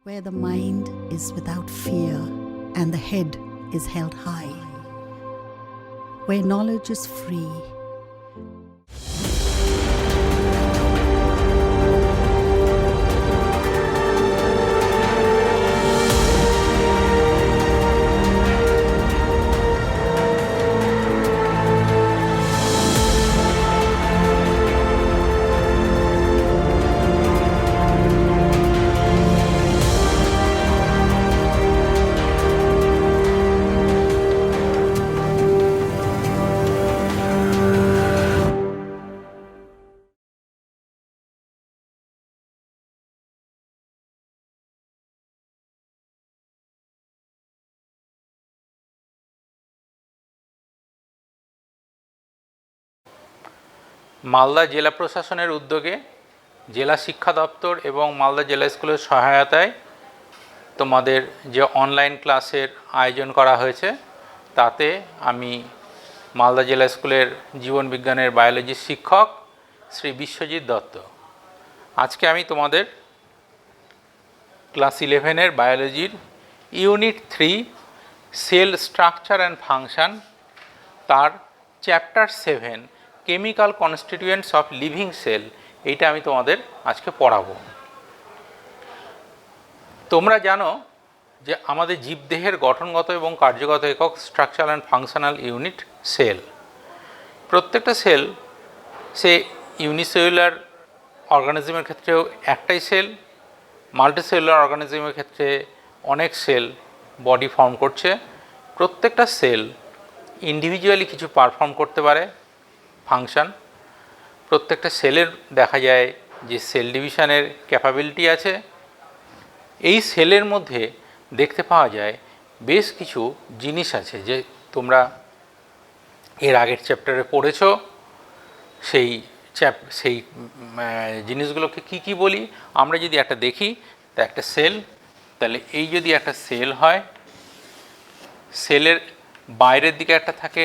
where the mind is without fear and the head is held high, where knowledge is free. Malda জেলা প্রশাসনের উদ্যোগে জেলা শিক্ষা দপ্তর এবং মালদা জেলা স্কুলের সহায়তায় তোমাদের যে অনলাইন ক্লাসের আয়োজন করা হয়েছে তাতে আমি মালদা জেলা স্কুলের জীবন বিজ্ঞানের বায়োলজির শিক্ষক শ্রী বিশ্বজিৎ দত্ত। আজকে আমি তোমাদের ক্লাস 11-এর বায়োলজির unit 3 cell structure and function তার chapter 7 chemical constituents of living cell এইটা আমি তোমাদের আজকে পড়াবো। তোমরা জানো যে আমাদের জীবদেহের গঠনগত এবং কার্যগত একক structure and functional unit cell. প্রত্যেকটা সেল সে ইউনিসেলুলার অর্গানিজমের ক্ষেত্রেও একটাই সেল, মাল্টিসেলুলার অর্গানিজমের ক্ষেত্রে অনেক সেল বডি ফর্ম করছে। প্রত্যেকটা সেল ইন্ডিভিজুয়ালি কিছু পারফর্ম করতে পারে ফাংশন। প্রত্যেকটা সেলের দেখা যায় যে সেল ডিভিশনের ক্যাপাবিলিটি আছে। এই সেলের মধ্যে দেখতে পাওয়া যায় বেশ কিছু জিনিস আছে যে তোমরা এর আগের চ্যাপ্টারে পড়েছো। সেই জিনিসগুলোকে কি কি বলি আমরা যদি একটা দেখি, তা একটা সেল, তাহলে এই যদি একটা সেল হয়, সেলের বাইরের দিকে একটা থাকে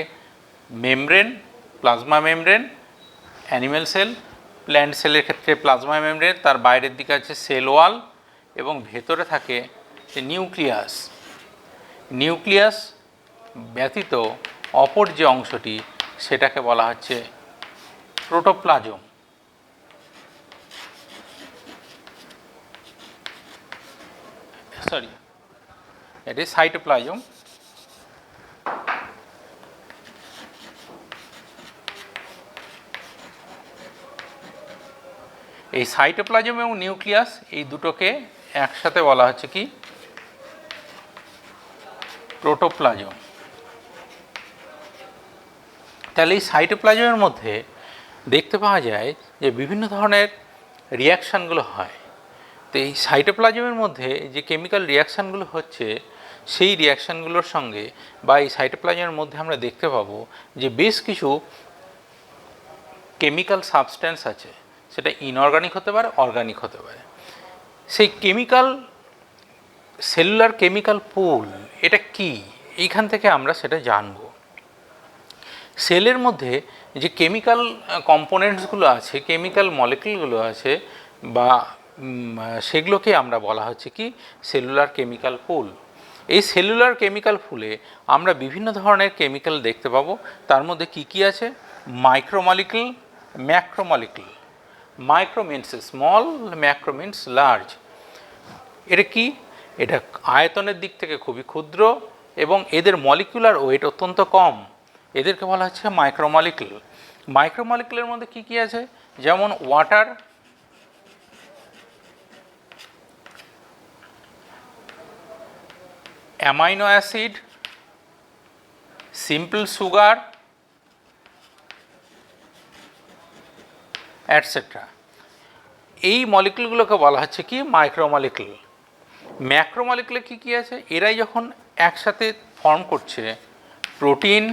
membrane, plasma membrane. Animal cell, plant সেলের ক্ষেত্রে প্লাজমা মেমব্রেন, তার বাইরের দিকে আছে সেল ওয়াল এবং ভেতরে থাকে নিউক্লিয়াস। নিউক্লিয়াস ব্যতীত অপর যে অংশটি সেটাকে বলা হচ্ছে প্রোটোপ্লাজম। সরি, এটি সাইটোপ্লাজম। এই সাইটোপ্লাজম এবং নিউক্লিয়াস এই দুটোকে একসাথে বলা হচ্ছে কি প্রোটোপ্লাজম। তাহলে এই সাইটোপ্লাজমের মধ্যে দেখতে পাওয়া যায় যে বিভিন্ন ধরনের রিয়াকশানগুলো হয়। তো এই সাইটোপ্লাজমের মধ্যে যে কেমিক্যাল রিয়াকশানগুলো হচ্ছে সেই রিয়াকশানগুলোর সঙ্গে বা এই সাইটোপ্লাজমের মধ্যে আমরা দেখতে পাবো যে বেশ কিছু কেমিক্যাল সাবস্ট্যান্স আছে, সেটা ইনঅর্গানিক হতে পারে, অর্গানিক হতে পারে। সেই কেমিক্যাল সেলুলার কেমিক্যাল পুল এটা কি, এইখান থেকে আমরা সেটা জানব। সেলের মধ্যে যে কেমিক্যাল কম্পোনেন্টসগুলো আছে, কেমিক্যাল মলিকিউলগুলো আছে বা সেগুলোকে আমরা বলা হচ্ছে কি সেলুলার কেমিক্যাল পুল। এই সেলুলার কেমিক্যাল পুলে আমরা বিভিন্ন ধরনের কেমিক্যাল দেখতে পাবো। তার মধ্যে কি কি আছে? Micromolecule, macromolecule. Micro means small, macro means large. এটা কি? এটা আয়তনের দিক থেকে খুবই ক্ষুদ্র এবং এদের মলিকুলার ওয়েট অত্যন্ত কম। এদেরকে বলা হচ্ছে মাইক্রোমলিকুল। মাইক্রোমলিকুলের মধ্যে কি কি আছে? যেমন water, amino acid, simple sugar, etcetera. এই মলিকুলগুলোকে বলা হচ্ছে কি মাইক্রোমলিকুল। ম্যাক্রোমলিকুলে কি কি আছে? এরাই যখন একসাথে ফর্ম করছে protein,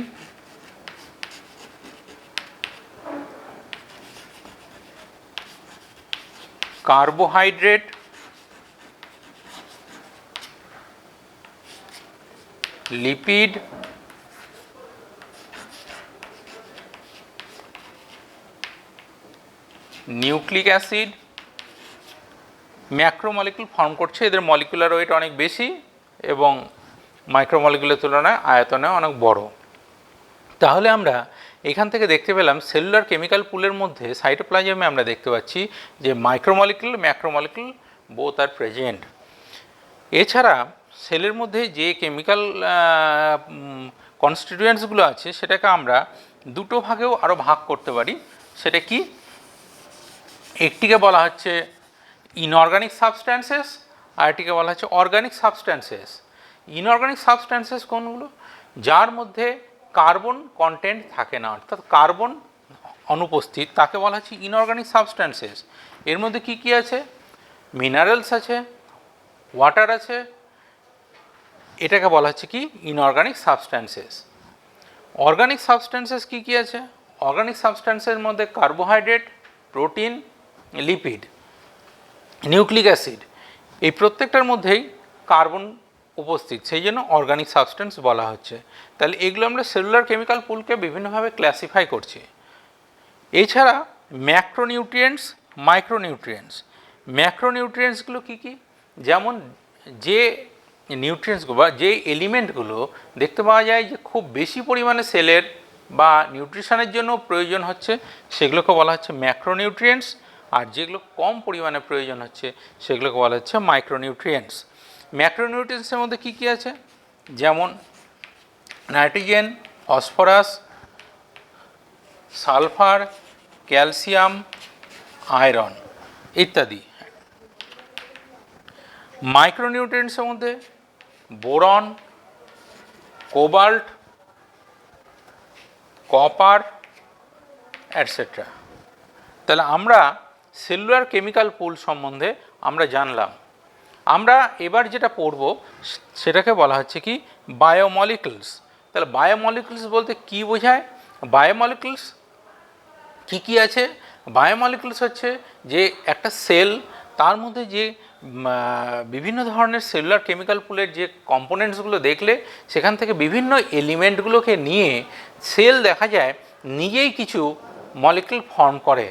carbohydrate, lipid, nucleic acid, macromolecule form করছে, এদের মলিকুলার ওয়েট অনেক বেশি এবং মাইক্রোমলিকুলের তুলনায় আয়তনে অনেক বড়। তাহলে আমরা এখান থেকে দেখতে পেলাম সেলুলার কেমিক্যাল পুলের মধ্যে সাইটোপ্লাজমে আমরা দেখতে পাচ্ছি যে মাইক্রোমলিকুল ম্যাক্রোমলিকুল বোথ আর প্রেজেন্ট। এছাড়া সেলের মধ্যে যে কেমিক্যাল কনস্টিটিউয়েন্টসগুলো আছে সেটাকে আমরা দুটো ভাগেও আরও ভাগ করতে পারি। সেটা কি? একটিকে বলা হচ্ছে ইনঅর্গানিক সাবস্ট্যান্সেস, আর একটিকে বলা হচ্ছে অর্গানিক সাবস্ট্যান্সেস। ইনঅর্গানিক সাবস্ট্যান্সেস কোনগুলো? যার মধ্যে কার্বন কন্টেন্ট থাকে না, অর্থাৎ কার্বন অনুপস্থিত, তাকে বলা হচ্ছে ইনঅর্গানিক সাবস্ট্যান্সেস। এর মধ্যে কি কি আছে? মিনারেলস আছে, ওয়াটার আছে, এটাকে বলা হচ্ছে কি ইনঅর্গানিক সাবস্ট্যান্সেস। অর্গানিক সাবস্ট্যান্সেস কি কি আছে? অর্গানিক সাবস্ট্যান্সের মধ্যে carbohydrate, protein, lipid, nucleic acid, এই প্রত্যেকটার মধ্যেই কার্বন উপস্থিত, সেই জন্য অর্গানিক সাবস্ট্যান্স বলা হচ্ছে। তাহলে এগুলো আমরা সেলুলার কেমিক্যাল পুলকে বিভিন্নভাবে ক্লাসিফাই করছি। এছাড়া ম্যাক্রোনিউট্রিয়েন্টস, মাইক্রোনিউট্রিয়েন্টস। ম্যাক্রোনিউট্রিয়েন্টসগুলো কী কী? যেমন যে নিউট্রিয়েন্টসগুলো বা যে এলিমেন্টগুলো দেখতে পাওয়া যায় যে খুব বেশি পরিমাণে সেলের বা নিউট্রিশনের জন্য প্রয়োজন হচ্ছে, সেগুলোকে বলা হচ্ছে ম্যাক্রোনিউট্রিয়েন্টস। আর যেগুলো কম পরিমাণে প্রয়োজন হচ্ছে সেগুলোকে বলা হচ্ছে মাইক্রোনিউট্রিয়েন্টস। ম্যাক্রোনিউট্রিয়েন্টসের মধ্যে কী কী আছে? যেমন nitrogen, phosphorus, sulphur, calcium, iron ইত্যাদি। মাইক্রোনিউট্রিয়েন্টসের মধ্যে বোরন, কোবাল্ট, কপার অ্যাটসেট্রা। তাহলে আমরা সেলুলার কেমিক্যাল পুল সম্বন্ধে আমরা জানলাম। আমরা এবার যেটা পড়ব সেটাকে বলা হচ্ছে কি বায়োমলিকুলস। তাহলে বায়োমলিকুলস বলতে কি বোঝায়? বায়োমলিকুলস কী কী আছে? বায়োমলিকুলস হচ্ছে যে একটা সেল, তার মধ্যে যে বিভিন্ন ধরনের সেলুলার কেমিক্যাল পুলের যে কম্পোনেন্টসগুলো দেখলে সেখান থেকে বিভিন্ন এলিমেন্টগুলোকে নিয়ে সেল দেখা যায় নিজেই কিছু মলিকুল ফর্ম করে।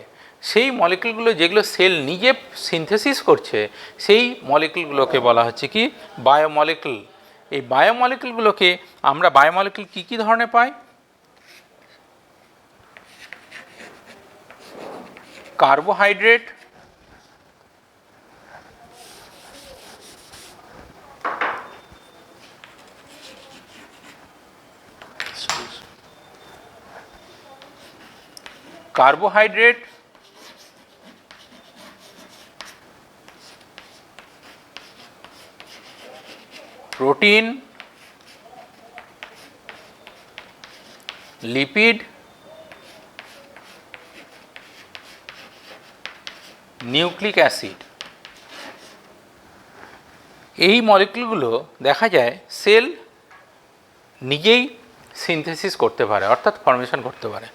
সেই মলিকুলগুলো যেগুলো সেল নিজে সিনথেসিস করছে সেই মলিকুলগুলোকে বলা হচ্ছে কি বায়োমলিকুল। এই বায়োমলিকুলগুলোকে আমরা বায়োমলিকুল কী কী ধরনের পাই? Carbohydrate, carbohydrate, protein, lipid, nucleic acid. এই মলিকুলগুলো দেখা যায় সেল নিজেই সিনথেসিস করতে পারে, অর্থাৎ ফর্মেশন করতে পারে।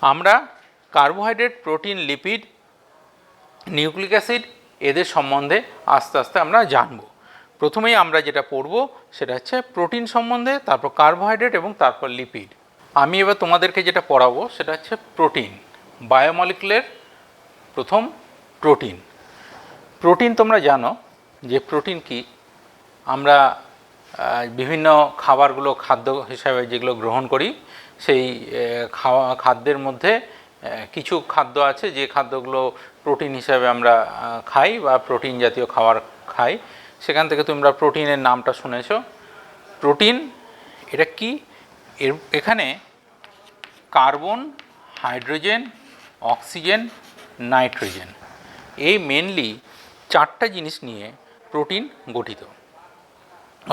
আমরা carbohydrate, protein, lipid, nucleic acid এদের সম্বন্ধে আস্তে আস্তে আমরা জানব। প্রথমেই আমরা যেটা পড়ব সেটা হচ্ছে প্রোটিন সম্বন্ধে, তারপর কার্বোহাইড্রেট এবং তারপর লিপিড। আমি এবার তোমাদেরকে যেটা পড়াবো সেটা হচ্ছে প্রোটিন। বায়োমলিকুলের প্রথম প্রোটিন। প্রোটিন তোমরা জানো যে প্রোটিন কি? আমরা বিভিন্ন খাবারগুলো খাদ্য হিসাবে যেগুলো গ্রহণ করি সেই খাদ্যের মধ্যে কিছু খাদ্য আছে যে খাদ্যগুলো প্রোটিন হিসাবে আমরা খাই বা প্রোটিন জাতীয় খাবার খাই। সেখান থেকে তোমরা প্রোটিনের নামটা শুনেছ। প্রোটিন এটা কি? এখানে কার্বন, হাইড্রোজেন, অক্সিজেন, নাইট্রোজেন, এই মেনলি চারটা জিনিস নিয়ে প্রোটিন গঠিত।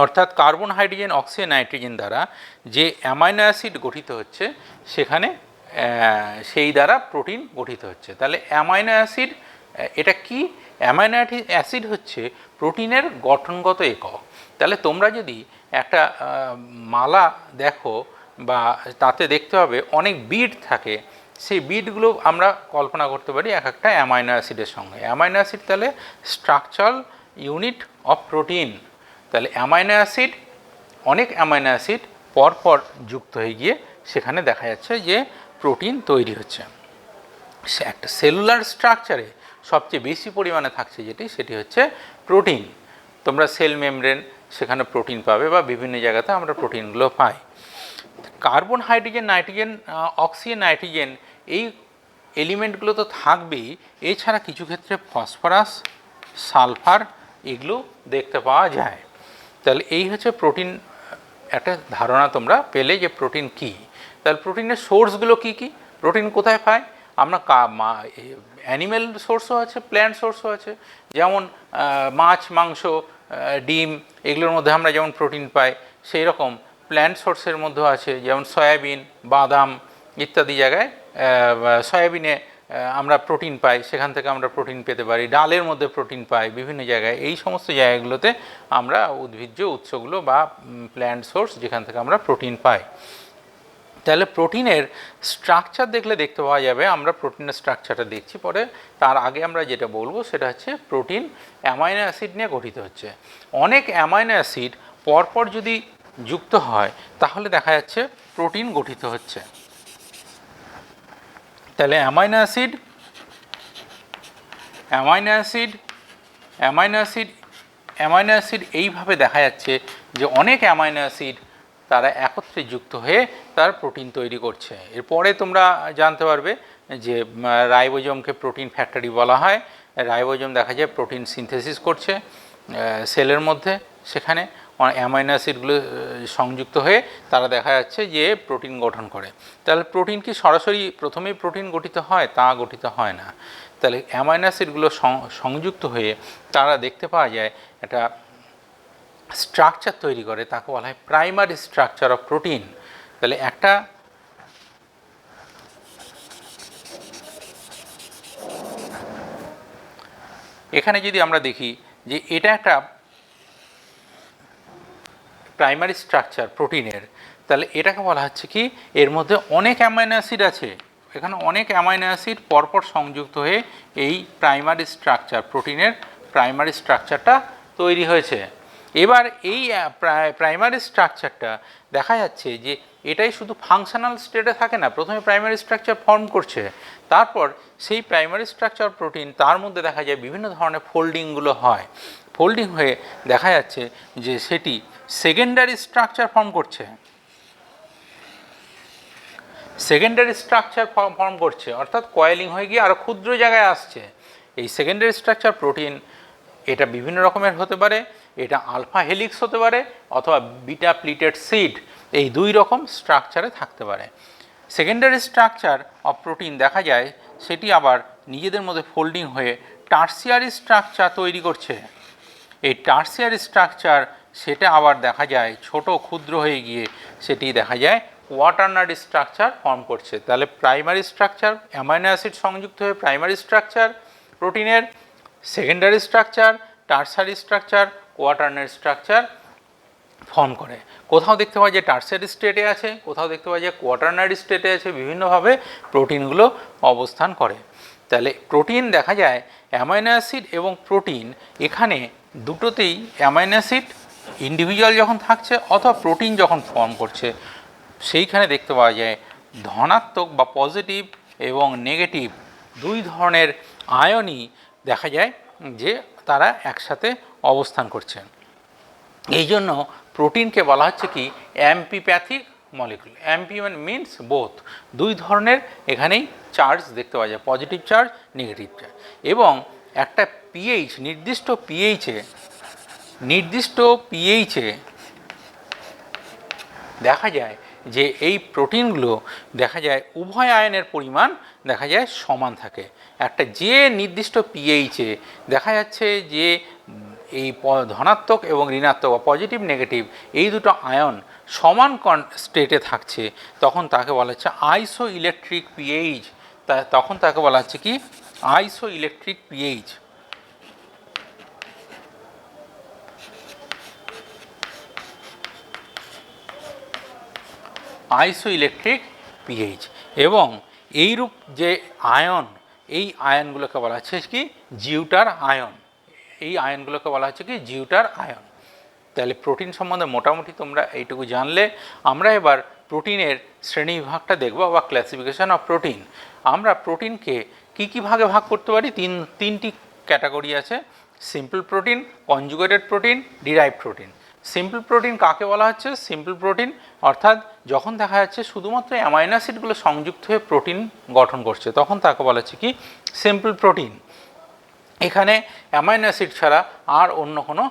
অর্থাৎ কার্বন, হাইড্রোজেন, অক্সিজেন, নাইট্রোজেন দ্বারা যে অ্যামাইনো অ্যাসিড গঠিত হচ্ছে সেখানে সেই দ্বারা প্রোটিন গঠিত হচ্ছে। তাহলে অ্যামাইনো অ্যাসিড এটা কি? অ্যামাইনো অ্যাসিড হচ্ছে প্রোটিনের গঠনগত একক। তাহলে তোমরা যদি একটা মালা দেখো বা তাতে দেখতে হবে অনেক বিট থাকে, সেই বিটগুলো আমরা কল্পনা করতে পারি এক একটা অ্যামাইনো অ্যাসিডের সঙ্গে। অ্যামাইনো অ্যাসিড তাহলে স্ট্রাকচারাল ইউনিট অফ প্রোটিন। তাহলে অ্যামাইনো অ্যাসিড, অনেক অ্যামাইনো অ্যাসিড পরপর যুক্ত হয়ে গিয়ে সেখানে দেখা যাচ্ছে যে প্রোটিন তৈরি হচ্ছে। একটা সেলুলার স্ট্রাকচারে সবচেয়ে বেশি পরিমাণে থাকছে সেটি হচ্ছে প্রোটিন। তোমরা সেল মেমব্রেন সেখানে প্রোটিন পাবে বা বিভিন্ন জায়গাতে আমরা প্রোটিনগুলো পাই। Carbon, hydrogen, nitrogen, oxygen, nitrogen এই এলিমেন্টগুলো তো থাকবেই, এছাড়া কিছু ক্ষেত্রে ফসফরাস, সালফার এগুলো দেখতে পাওয়া যায়। তাহলে এই হচ্ছে প্রোটিন, একটা ধারণা তোমরা পেলে যে প্রোটিন কী। তাহলে প্রোটিনের সোর্সগুলো কী কী, প্রোটিন কোথায় পাই আমরা? অ্যানিম্যাল সোর্সও আছে, প্ল্যান্ট সোর্সও আছে, যেমন মাছ, মাংস, ডিম এগুলোর মধ্যে আমরা যেমন প্রোটিন পাই, সেই রকম প্ল্যান্ট সোর্সের মধ্যেও আছে, যেমন সয়াবিন, বাদাম ইত্যাদি জায়গায় সয়াবিনে আমরা প্রোটিন পাই, সেখান থেকে আমরা প্রোটিন পেতে পারি। ডালের মধ্যে প্রোটিন পাই বিভিন্ন জায়গায়। এই সমস্ত জায়গাগুলোতে আমরা উদ্ভিজ্জ উৎসগুলো বা প্ল্যান্ট সোর্স যেখান থেকে আমরা প্রোটিন পাই। তাহলে প্রোটিনের স্ট্রাকচার দেখলে দেখতে পাওয়া যাবে, আমরা প্রোটিনের স্ট্রাকচারটা দেখছি পরে। তার আগে আমরা যেটা বলবো সেটা হচ্ছে প্রোটিন অ্যামাইনো অ্যাসিড নিয়ে গঠিত হচ্ছে। অনেক অ্যামাইনো অ্যাসিড পরপর যদি যুক্ত হয় তাহলে দেখা যাচ্ছে প্রোটিন গঠিত হচ্ছে। তাহলে অ্যামাইনো অ্যাসিড এইভাবে দেখা যাচ্ছে যে অনেক অ্যামাইনো অ্যাসিড তারা একত্রে যুক্ত হয়ে তার প্রোটিন তৈরি করছে। এরপরে তোমরা জানতে পারবে যে রাইবোজোমকে প্রোটিন ফ্যাক্টরি বলা হয়। রাইবোজোম দেখা যায় প্রোটিন সিনথেসিস করছে সেলের মধ্যে, সেখানে অ্যামাইনো অ্যাসিডগুলো সংযুক্ত হয়ে তারা দেখা যাচ্ছে যে প্রোটিন গঠন করে। তাহলে প্রোটিন কি সরাসরি প্রথমেই প্রোটিন গঠিত হয়? তা গঠিত হয় না। তাহলে অ্যামাইনো অ্যাসিডগুলো সংযুক্ত হয়ে তারা দেখতে পাওয়া যায় একটা স্ট্রাকচার তৈরি করে, তাকে বলা হয় প্রাইমারি স্ট্রাকচার অফ প্রোটিন। তাহলে একটা এখানে যদি আমরা দেখি যে এটা একটা প্রাইমারি স্ট্রাকচার প্রোটিনের, তাহলে এটাকে বলা হচ্ছে কি এর মধ্যে অনেক অ্যামাইনো অ্যাসিড আছে। এখানে অনেক অ্যামাইনো অ্যাসিড পরপর সংযুক্ত হয়ে এই প্রাইমারি স্ট্রাকচার, প্রোটিনের প্রাইমারি স্ট্রাকচারটা তৈরি হয়েছে। এবার এই প্রাইমারি স্ট্রাকচারটা দেখা যাচ্ছে যে এটাই শুধু ফাংশনাল স্টেটে থাকে না, প্রথমে প্রাইমারি স্ট্রাকচার ফর্ম করছে, তারপর সেই প্রাইমারি স্ট্রাকচার প্রোটিন তার মধ্যে দেখা যায় বিভিন্ন ধরনের ফোল্ডিংগুলো হয়। ফোল্ডিং হয়ে দেখা যাচ্ছে যে সেটি সেকেন্ডারি স্ট্রাকচার ফর্ম করছে, অর্থাৎ কয়েলিং হয়ে গিয়ে আরও ক্ষুদ্র জায়গায় আসছে। এই সেকেন্ডারি স্ট্রাকচার প্রোটিন এটা বিভিন্ন রকমের হতে পারে, এটা আলফা হেলিক্স হতে পারে অথবা বিটা প্লিটেড সিড, এই দুই রকম স্ট্রাকচারে থাকতে পারে। সেকেন্ডারি স্ট্রাকচার অফ প্রোটিন দেখা যায় সেটি আবার নিজেদের মধ্যে ফোল্ডিং হয়ে টার্সিয়ারি স্ট্রাকচার তৈরি করছে। এই টার্সিয়ারি স্ট্রাকচার সেটা আবার দেখা যায় ছোট ক্ষুদ্র হয়ে গিয়ে সেটি দেখা যায় কোয়াটারনারি স্ট্রাকচার ফর্ম করছে। তাহলে প্রাইমারি স্ট্রাকচার অ্যামাইনো অ্যাসিড সংযুক্ত হয়ে প্রাইমারি স্ট্রাকচার প্রোটিনের, secondary structure, tertiary structure, quaternary structure form করে। কোথাও দেখতে পাওয়া যায় টার্সারি স্টেটে আছে, কোথাও দেখতে পাওয়া যায় কোয়াটারনারি স্টেটে আছে, বিভিন্নভাবে প্রোটিনগুলো অবস্থান করে। তাহলে প্রোটিন দেখা যায় অ্যামাইনো অ্যাসিড এবং প্রোটিন এখানে দুটোতেই অ্যামাইনো অ্যাসিড ইন্ডিভিজুয়াল যখন থাকছে অথবা প্রোটিন যখন ফর্ম করছে সেইখানে দেখতে পাওয়া যায় ধনাত্মক বা পজিটিভ এবং নেগেটিভ দুই ধরনের আয়নই দেখা যায় যে তারা একসাথে অবস্থান করছে। এই জন্য প্রোটিনকে বলা হচ্ছে কি অ্যাম্পিপ্যাথিক মলিকুল। অ্যাম্পি মিনস বোথ, দুই ধরনের এখানেই চার্জ দেখতে পাওয়া যায়, পজিটিভ চার্জ, নেগেটিভ চার্জ। এবং একটা পিএইচ, নির্দিষ্ট পিএইচে দেখা যায় যে এই প্রোটিনগুলো দেখা যায় উভয় আয়নের পরিমাণ দেখা যায় সমান থাকে। একটা যে নির্দিষ্ট পিএইচে দেখা যাচ্ছে যে এই ধনাত্মক এবং ঋণাত্মক বা পজিটিভ নেগেটিভ এই দুটো আয়ন সমান স্টেটে থাকছে, তখন তাকে বলা হচ্ছে আইসো ইলেকট্রিক পিএইচ। তখন তাকে বলা হচ্ছে কি আইসো ইলেকট্রিক পিএইচ। আইসো ইলেকট্রিক পিএইচ। এবং এইরূপ যে আয়ন, এই আয়নগুলোকে বলা হচ্ছে কি জিউটার আয়ন। এই আয়নগুলোকে বলা হচ্ছে কি জিউটার আয়ন। তাহলে প্রোটিন সম্বন্ধে মোটামুটি তোমরা এইটুকু জানলে। আমরা এবার প্রোটিনের শ্রেণীবিভাগটা দেখব বা ক্লাসিফিকেশন অফ প্রোটিন। আমরা প্রোটিনকে কি ভাগে ভাগ করতে পারি? তিনটি ক্যাটাগরি আছে, simple protein, conjugated protein, derived protein. Simple protein কাকে বলা হচ্ছে? সিম্পল প্রোটিন অর্থাৎ যখন দেখা যাচ্ছে শুধুমাত্র অ্যামাইনো অ্যাসিডগুলো সংযুক্ত হয়ে প্রোটিন গঠন করছে, তখন তাকে বলা হচ্ছে কি? Simple protein. এখানে অ্যামাইনো অ্যাসিড ছাড়া আর অন্য কোনো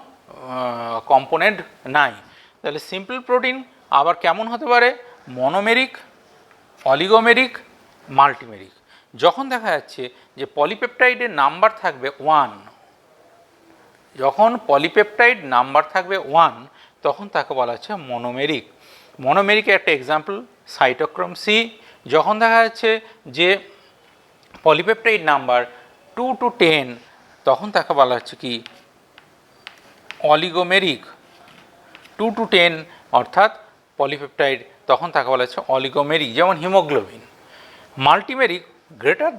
কম্পোনেন্ট নাই। তাহলে সিম্পল প্রোটিন আবার কেমন হতে পারে? Monomeric, oligomeric, multimeric. যখন দেখা যাচ্ছে যে পলিপেপটাইডের নাম্বার থাকবে 1, যখন পলিপেপটাইড নাম্বার থাকবে 1, তখন তাকে বলা হচ্ছে মনোমেরিক। মনোমেরিকের একটা এক্সাম্পল সাইটোক্রোম সি। যখন দেখা যাচ্ছে যে পলিপেপটাইড নাম্বার 2 to 10, তখন তাকে বলা হচ্ছে কি? অলিগোমেরিক। 2 to 10 অর্থাৎ পলিপেপটাইড, তখন তাকে বলা হচ্ছে অলিগোমেরিক, যেমন হিমোগ্লোবিন। মাল্টিমেরিক গ্রেটার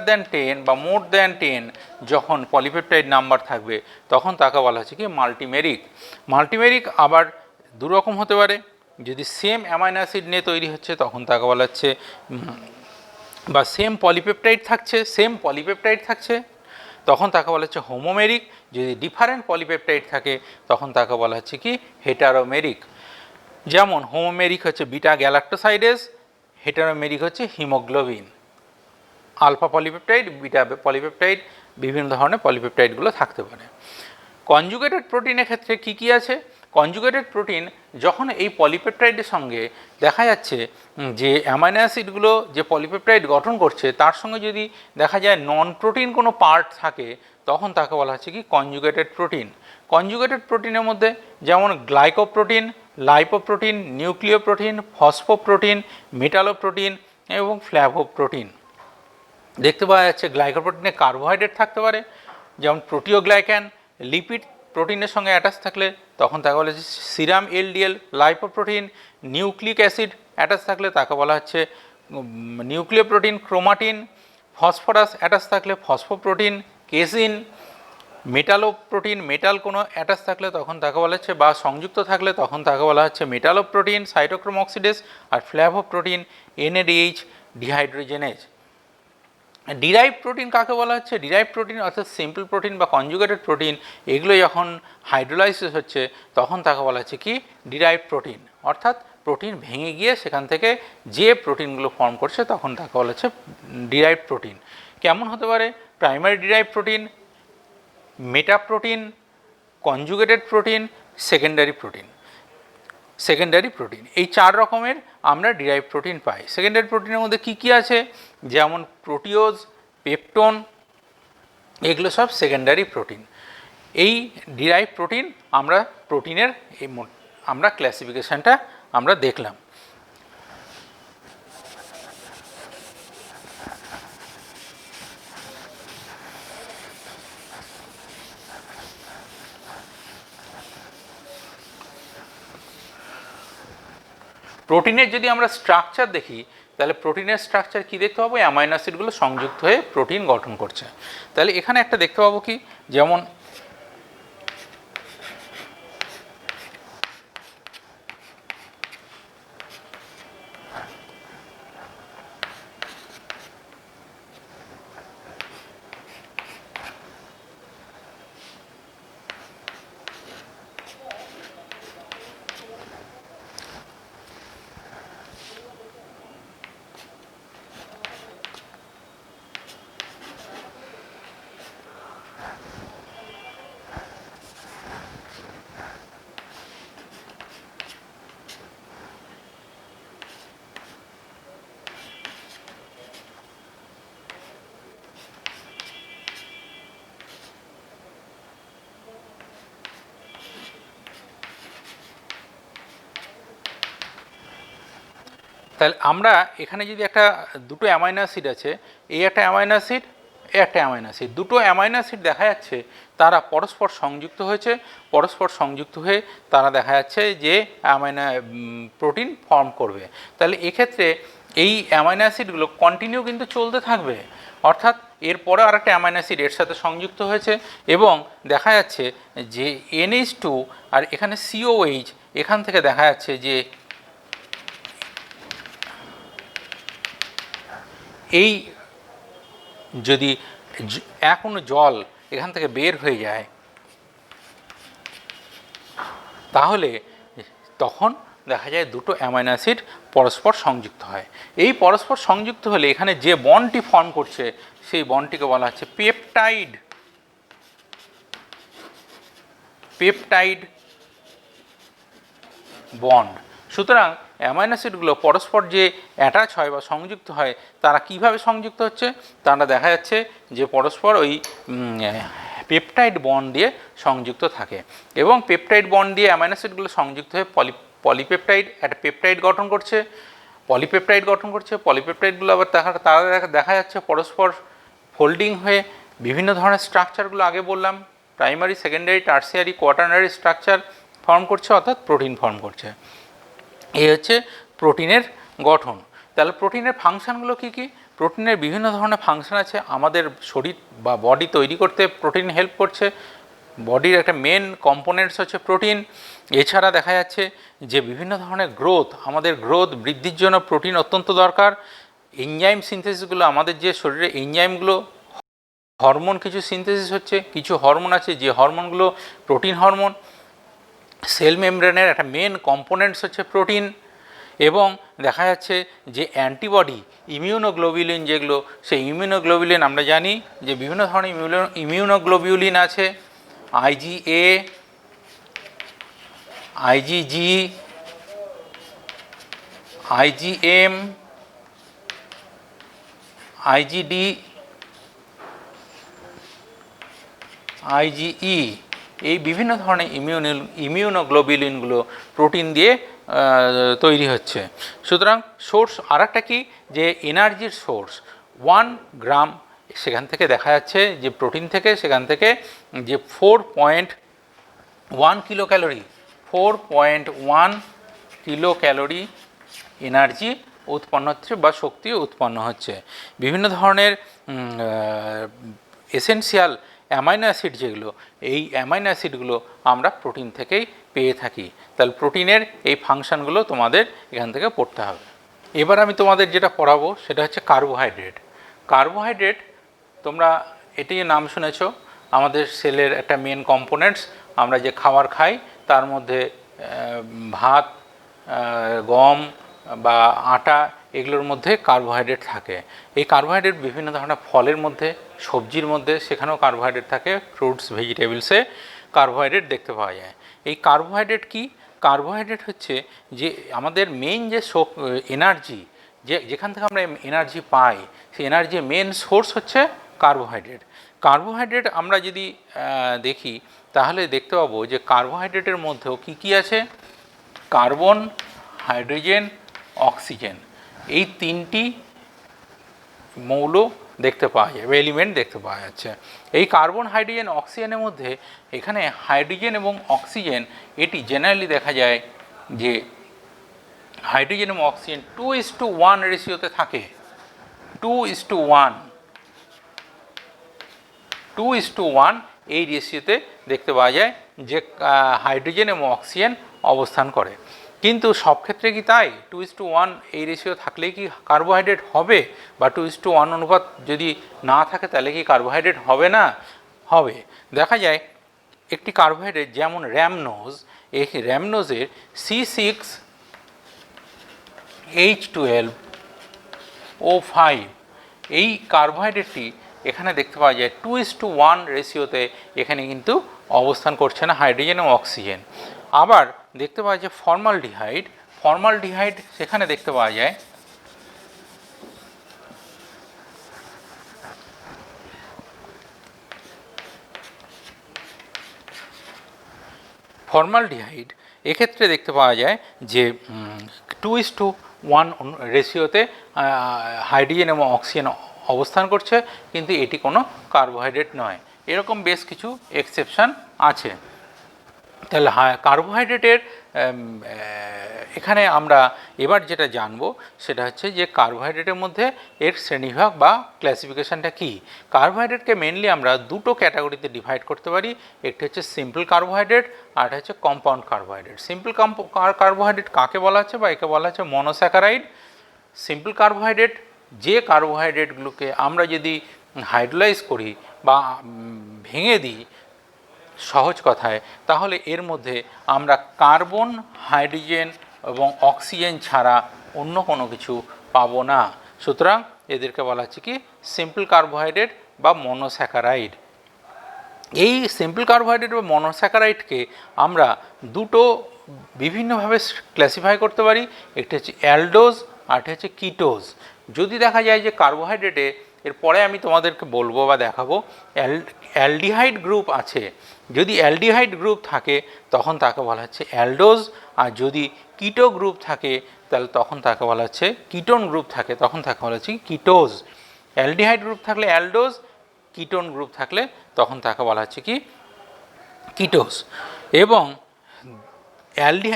দ্যান 10 বা মোর দ্যান 10 যখন পলিপেপটাইড নাম্বার থাকবে, তখন তাকে বলা হচ্ছে কি? মাল্টিমেরিক। মাল্টিমেরিক আবার দুরকম হতে পারে। যদি সেম অ্যামাইনো অ্যাসিড নিয়ে তৈরি হচ্ছে, তখন তাকে বলা হচ্ছে, বা সেম পলিপেপটাইড থাকছে, তখন তাকে বলা হচ্ছে হোমোমেরিক। যদি ডিফারেন্ট পলিপেপটাইড থাকে, তখন তাকে বলা হচ্ছে কি? হেটারোমেরিক। যেমন হোমোমেরিক হচ্ছে বিটা গ্যালাক্টোসাইডেজ, হেটারোমেরিক হচ্ছে haemoglobin. Alpha polypeptide, beta polypeptide, বিভিন্ন ধরনের পলিপেপটাইডগুলো থাকতে পারে। কনজুগেটেড প্রোটিনের ক্ষেত্রে কি আছে? কনজুগেটেড প্রোটিন যখন এই পলিপেপটাইডের সঙ্গে দেখা যাচ্ছে যে অ্যামাইনো অ্যাসিডগুলো যে পলিপেপটাইড গঠন করছে, তার সঙ্গে যদি দেখা যায় নন প্রোটিন কোনো পার্ট থাকে, তখন তাকে বলা হচ্ছে কি? Conjugated protein. কনজুগেটেড প্রোটিনের মধ্যে যেমন গ্লাইকোপ্রোটিন, লাইপোপ্রোটিন, নিউক্লিওপ্রোটিন, ফসফোপ্রোটিন, মেটালোপ্রোটিন এবং ফ্ল্যাভোপ্রোটিন। দেখতে পাওয়া যাচ্ছে গ্লাইকোপ্রোটিনে কার্বোহাইড্রেট থাকতে পারে, যেমন প্রোটিওগ্লাইক্যান। লিপিড প্রোটিনের সঙ্গে অ্যাটাচ থাকলে তখন তাকে বলা হচ্ছে serum LDL. Lipoprotein, nucleic acid attach থাকলে তাকে বলা হচ্ছে নিউক্লিওপ্রোটিন। ক্রোমাটিন, ফসফরাস অ্যাটাচ থাকলে ফসফোপ্রোটিন। কেসিন, মেটালোপ্রোটিন, মেটাল কোনো অ্যাটাচ থাকলে তখন তাকে বলা হচ্ছে, বা সংযুক্ত থাকলে তখন তাকে বলা হচ্ছে মেটালোপ্রোটিন। Cytochrome oxidase. আর flavoprotein, NADH dehydrogenase. Derived protein কাকে বলা হচ্ছে? ডিরাইভ প্রোটিন অর্থাৎ সিম্পল প্রোটিন বা কনজুগেটেড প্রোটিন, এগুলো যখন হাইড্রোলাইসিস হচ্ছে, তখন তাকে বলা হচ্ছে কি? Derive protein. অর্থাৎ প্রোটিন ভেঙে গিয়ে সেখান থেকে যে প্রোটিনগুলো ফর্ম করছে, তখন তাকে বলা হচ্ছে ডিরাইভ প্রোটিন। কেমন হতে পারে? Primary derived protein, meta protein, conjugated protein, secondary protein. এই 4 রকমের আমরা ডিরাইভ প্রোটিন পাই। সেকেন্ডারি প্রোটিনের মধ্যে কি আছে? যেমন প্রোটিওজ, পেপটোন, এগুলো সব সেকেন্ডারি প্রোটিন। এই ডিরাইভ প্রোটিন আমরা প্রোটিনের আমরা ক্লাসিফিকেশনটা আমরা দেখলাম। প্রোটিনের যদি আমরা স্ট্রাকচার দেখি, তাহলে প্রোটিনের স্ট্রাকচার কি দেখতে পাবো? অ্যামাইনো অ্যাসিডগুলো সংযুক্ত হয়ে প্রোটিন গঠন করছে। তাহলে এখানে একটা দেখতে পাবো কি? যেমন তাহলে আমরা এখানে যদি দুটো অ্যামাইনো অ্যাসিড আছে, এই একটা অ্যামাইনো অ্যাসিড, এই একটা অ্যামাইনো অ্যাসিড, দুটো অ্যামাইনো অ্যাসিড দেখা যাচ্ছে তারা পরস্পর সংযুক্ত হয়েছে। পরস্পর সংযুক্ত হয়ে তারা দেখা যাচ্ছে যে অ্যামাইনো প্রোটিন ফর্ম করবে। তাহলে এক্ষেত্রে এই অ্যামাইনো অ্যাসিডগুলো কন্টিনিউ কিন্তু চলতে থাকবে, অর্থাৎ এরপরে আরেকটা অ্যামাইনো অ্যাসিড এর সাথে সংযুক্ত হয়েছে এবং দেখা যাচ্ছে যে NH2 আর এখানে COH, এখান থেকে দেখা যাচ্ছে যে এই যদি এক অণু জল এখান থেকে বের হয়ে যায় তাহলে তখন দেখা যায় দুটো অ্যামাইনো অ্যাসিড পরস্পর সংযুক্ত হয়। এই পরস্পর সংযুক্ত হলে এখানে যে বন্ডটি ফর্ম করছে সেই বন্ডটিকে বলা হচ্ছে পেপটাইড। Peptide bond. সুতরাং অ্যামাইনো অ্যাসিডগুলো পরস্পর যে অ্যাটাচ হয় বা সংযুক্ত হয় তারা কিভাবে সংযুক্ত হচ্ছে, তারা দেখা যাচ্ছে যে পরস্পর ওই পেপটাইড বন্ড দিয়ে সংযুক্ত থাকে এবং পেপটাইড বন্ড দিয়ে অ্যামাইনো অ্যাসিডগুলো সংযুক্ত হয়ে পলিপেপটাইড একটা পেপটাইড গঠন করছে, পলিপেপটাইডগুলো আবার তারা দেখা যাচ্ছে পরস্পর ফোল্ডিং হয়ে বিভিন্ন ধরনের স্ট্রাকচারগুলো আগে বললাম primary, secondary, tertiary, quaternary structure form করছে, অর্থাৎ প্রোটিন ফর্ম করছে। এই হচ্ছে প্রোটিনের গঠন। তাহলে প্রোটিনের ফাংশানগুলো কী কী? প্রোটিনের বিভিন্ন ধরনের ফাংশন আছে। আমাদের শরীর বা বডি তৈরি করতে প্রোটিন হেল্প করছে। বডির একটা মেন কম্পোনেন্টস হচ্ছে প্রোটিন। এছাড়া দেখা যাচ্ছে যে বিভিন্ন ধরনের আমাদের গ্রোথ বৃদ্ধির জন্য প্রোটিন অত্যন্ত দরকার। এনজাইম সিনথেসিসগুলো, আমাদের যে শরীরে এনজাইমগুলো, হরমোন কিছু সিনথেসিস হচ্ছে, কিছু হরমোন আছে যে হরমোনগুলো প্রোটিন হরমোন। সেল মেমব্রেনের একটা মেন কম্পোনেন্টস হচ্ছে প্রোটিন। এবং দেখা যাচ্ছে যে অ্যান্টিবডি, ইমিউনোগ্লোবিউলিন যেগুলো, সেই ইমিউনোগ্লোবিউলিন আমরা জানি যে বিভিন্ন ধরনের ইমিউনোগ্লোবিউলিন আছে, IgA, IgG, IgM, IgD, IgE, এই বিভিন্ন ধরনের ইমিউনোগ্লোবিউলিনগুলো প্রোটিন দিয়ে তৈরি হচ্ছে। সুতরাং সোর্স আরেকটা কি, যে এনার্জির সোর্স 1 গ্রাম সেখান থেকে দেখা যাচ্ছে যে প্রোটিন থেকে, সেখান থেকে যে 4.1 kilo calorie, 4.1 kilo calorie energy উৎপন্ন হচ্ছে বা শক্তি উৎপন্ন হচ্ছে। বিভিন্ন ধরনের এসেনশিয়াল অ্যামাইনো অ্যাসিড যেগুলো, এই অ্যামাইনো অ্যাসিডগুলো আমরা প্রোটিন থেকেই পেয়ে থাকি। তাহলে প্রোটিনের এই ফাংশানগুলো তোমাদের এখান থেকে পড়তে হবে। এবার আমি তোমাদের যেটা পড়াবো সেটা হচ্ছে কার্বোহাইড্রেট। কার্বোহাইড্রেট তোমরা এটি নাম শুনেছ, আমাদের সেলের একটা মেন কম্পোনেন্টস। আমরা যে খাবার খাই তার মধ্যে ভাত, গম বা আটা, এগুলোর মধ্যে কার্বোহাইড্রেট থাকে। এই কার্বোহাইড্রেট বিভিন্ন ধরনের ফলের মধ্যে, সবজির মধ্যে, সেখানেও কার্বোহাইড্রেট থাকে। ফ্রুটস, ভেজিটেবলসে কার্বোহাইড্রেট দেখতে পাওয়া যায়। এই কার্বোহাইড্রেট কি? কার্বোহাইড্রেট হচ্ছে যে আমাদের মেইন যে এনার্জি, যেখান থেকে আমরা এনার্জি পাই, সেই এনার্জির মেন সোর্স হচ্ছে কার্বোহাইড্রেট। কার্বোহাইড্রেট আমরা যদি দেখি তাহলে দেখতে পাবো যে কার্বোহাইড্রেটের মধ্যেও কী কী আছে? কার্বন, হাইড্রোজেন, অক্সিজেন, এই তিনটি মৌল দেখতে পাওয়া যায়, এলিমেন্ট দেখতে পাওয়া যাচ্ছে। এই কার্বন, হাইড্রোজেন, অক্সিজেনের মধ্যে এখানে হাইড্রোজেন এবং অক্সিজেন এটি জেনারেলি দেখা যায় যে হাইড্রোজেন এবং অক্সিজেন 2:1 রেশিওতে থাকে। 2:1 এই রেশিওতে দেখতে পাওয়া যায় যে হাইড্রোজেন এবং অক্সিজেন অবস্থান করে। কিন্তু সব ক্ষেত্রে কি তাই 2:1 এই রেশিও থাকলেই কি কার্বোহাইড্রেট হবে? বা 2:1 অনুপাত যদি না থাকে তাহলে কি কার্বোহাইড্রেট হবে না? হবে। দেখা যায় একটি কার্বোহাইড্রেট যেমন র্যামনোজ, এই র্যামনোজের C6H12O5 এই কার্বোহাইড্রেটটি এখানে দেখতে পাওয়া যায় 2:1 রেশিওতে এখানে কিন্তু অবস্থান করছে না হাইড্রোজেন এবং অক্সিজেন। আবার দেখতে পাওয়া যায় ফর্মালডিহাইড সেখানে দেখতে পাওয়া যায় এক্ষেত্রে দেখতে পাওয়া যায় যে 2:1 রেশিওতে হাইড্রোজেন এবং অক্সিজেন অবস্থান করছে, কিন্তু এটি কোনো কার্বোহাইড্রেট নয়। এরকম বেশ কিছু এক্সেপশান আছে। তাহলে কার্বোহাইড্রেটের এখানে আমরা এবার যেটা জানবো সেটা হচ্ছে যে কার্বোহাইড্রেটের মধ্যে এর শ্রেণীবিভাগ বা ক্লাসিফিকেশানটা কী। কার্বোহাইড্রেটকে মেনলি আমরা দুটো ক্যাটাগরিতে ডিভাইড করতে পারি। একটি হচ্ছে সিম্পল কার্বোহাইড্রেট আর একটা হচ্ছে কম্পাউন্ড কার্বোহাইড্রেট। সিম্পল কার্বোহাইড্রেট কাকে বলা হচ্ছে? বা একে বলা হচ্ছে মনোস্যাকারাইড। সিম্পল কার্বোহাইড্রেট যে কার্বোহাইড্রেটগুলোকে আমরা যদি হাইড্রোলাইজ করি বা ভেঙে দিই সহজ কথায়, তাহলে এর মধ্যে আমরা কার্বন, হাইড্রোজেন এবং অক্সিজেন ছাড়া অন্য কোনো কিছু পাবো না। সুতরাং এদেরকে বলা হচ্ছে কি সিম্পল কার্বোহাইড্রেট বা মনোস্যাকারাইড। এই সিম্পল কার্বোহাইড্রেট বা মনোস্যাকারাইডকে আমরা দুটো বিভিন্নভাবে ক্লাসিফাই করতে পারি। একটি হচ্ছে অ্যালডোজ আর একটি হচ্ছে কিটোজ। যদি দেখা যায় যে কার্বোহাইড্রেটে, এরপরে আমি তোমাদেরকে বলবো বা দেখাবো, অ্যালডিহাইড গ্রুপ আছে, যদি অ্যালডিহাইড গ্রুপ থাকে তখন তাকে বলা হচ্ছে অ্যালডোজ, আর যদি কিটো গ্রুপ থাকে তাহলে তখন তাকে বলা হচ্ছে, কিটোন গ্রুপ থাকে তখন তাকে বলা হচ্ছে কিটোজ। অ্যালডিহাইড গ্রুপ থাকলে অ্যালডোজ, কিটোন গ্রুপ থাকলে তখন তাকে বলা হচ্ছে কি কিটোজ। এবং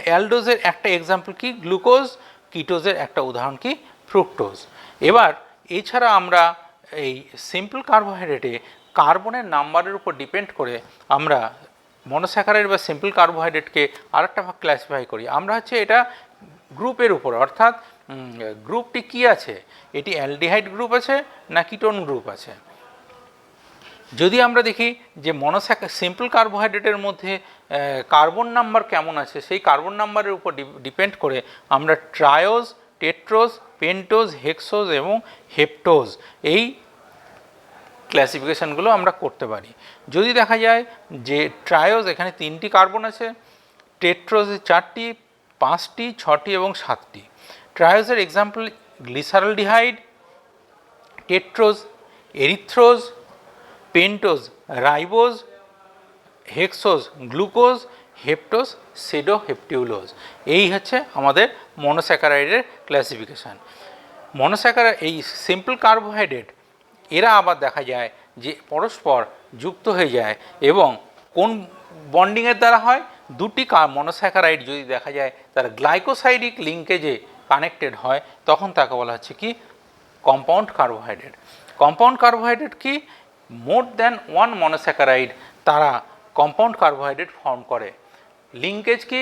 অ্যালডোজের একটা এক্সাম্পল কি গ্লুকোজ, কিটোজের একটা উদাহরণ কি ফ্রুক্টোজ। এবার এছাড়া আমরা এই সিম্পল কার্বোহাইড্রেটে কার্বনের নাম্বারের উপর ডিপেন্ড করে আমরা মনোস্যাকারাইড বা সিম্পল কার্বোহাইড্রেটকে আরেকটা ভাগ ক্লাসিফাই করি। আমরা হচ্ছে এটা গ্রুপের উপর, অর্থাৎ গ্রুপটি কি আছে, এটি অ্যালডিহাইড গ্রুপ আছে না কিটোন গ্রুপ আছে। যদি আমরা দেখি যে সিম্পল কার্বোহাইড্রেটের মধ্যে কার্বন নাম্বার কেমন আছে, সেই কার্বন নাম্বারের উপর ডিপেন্ড করে আমরা ট্রায়োজ, টেট্রোজ, পেন্টোজ, হেক্সোজ এবং হেপ্টোজ এই ক্লাসিফিকেশানগুলো আমরা করতে পারি। যদি দেখা যায় যে ট্রায়োজ, এখানে 3টি কার্বন আছে, টেট্রোজে 4টি, 5টি, 6টি এবং 7টি। ট্রায়োজের example glyceraldehyde, tetrose erythrose, pentose ribose, hexose glucose, heptose sedoheptulose. এই হচ্ছে আমাদের মনোস্যাকারাইডের ক্লাসিফিকেশান। এই সিম্পল কার্বোহাইড্রেট এরা আবার দেখা যায় যে পরস্পর যুক্ত হয়ে যায়, এবং কোন বন্ডিংয়ের দ্বারা হয়, দুটি মনোস্যাকারাইড যদি দেখা যায় তারা গ্লাইকোসাইডিক লিঙ্কেজে কানেক্টেড হয় তখন তাকে বলা হচ্ছে কি কম্পাউন্ড কার্বোহাইড্রেট। কম্পাউন্ড কার্বোহাইড্রেট কি মোর দ্যান ওয়ান মনোস্যাকারাইড তারা কম্পাউন্ড কার্বোহাইড্রেট ফর্ম করে। লিঙ্কেজ কি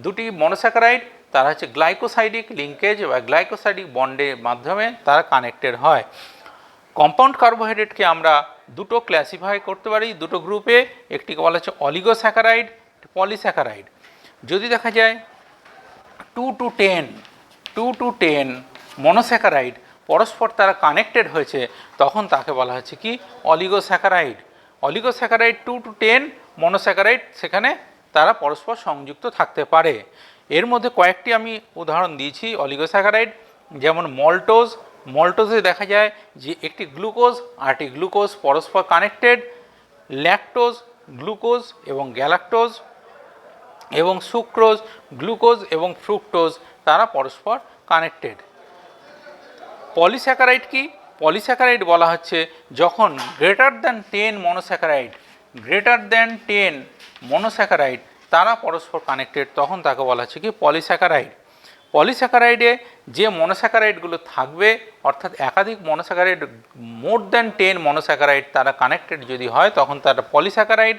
দুটি মনোস্যাকারাইড তারা হচ্ছে গ্লাইকোসাইডিক লিঙ্কেজ বা গ্লাইকোসাইডিক বন্ডের মাধ্যমে তারা কানেক্টেড হয়। কম্পাউন্ড কার্বোহাইড্রেটকে আমরা দুটো ক্লাসিফাই করতে পারি দুটো গ্রুপে, একটিকে বলা হচ্ছে অলিগোস্যাকারাইড, পলিস্যাকারাইড। যদি দেখা যায় 2 to 10 মনোস্যাকারাইড পরস্পর তারা কানেক্টেড হয়েছে তখন তাকে বলা হচ্ছে কি অলিগোস্যাকারাইড। অলিগোস্যাকারাইড 2 to 10 মনোস্যাকারাইড সেখানে তারা পরস্পর সংযুক্ত থাকতে পারে। এর মধ্যে কয়েকটি আমি উদাহরণ দিয়েছি অলিগোস্যাকারাইড, যেমন মল্টোজ। মল্টোজে দেখা যায় যে একটি গ্লুকোজ আরটি গ্লুকোজ পরস্পর কানেক্টেড, ল্যাকটোজ গ্লুকোজ এবং গ্যালাক্টোজ, এবং সুক্রোজ গ্লুকোজ এবং ফ্রুক্টোজ তারা পরস্পর কানেক্টেড। পলিস্যাকারাইড কি? পলিস্যাকারাইড বলা হচ্ছে যখন গ্রেটার দ্যান 10 মনোস্যাকারাইড তারা পরস্পর কানেক্টেড তখন তাকে বলা হচ্ছে কি পলিস্যাকারাইড। পলিস্যাকারাইডে যে মনোস্যাকারাইডগুলো থাকবে, অর্থাৎ একাধিক মনোস্যাকারাইড মোর দ্যান 10 মনোস্যাকারাইড তারা কানেক্টেড যদি হয় তখন তারা পলিস্যাকারাইড।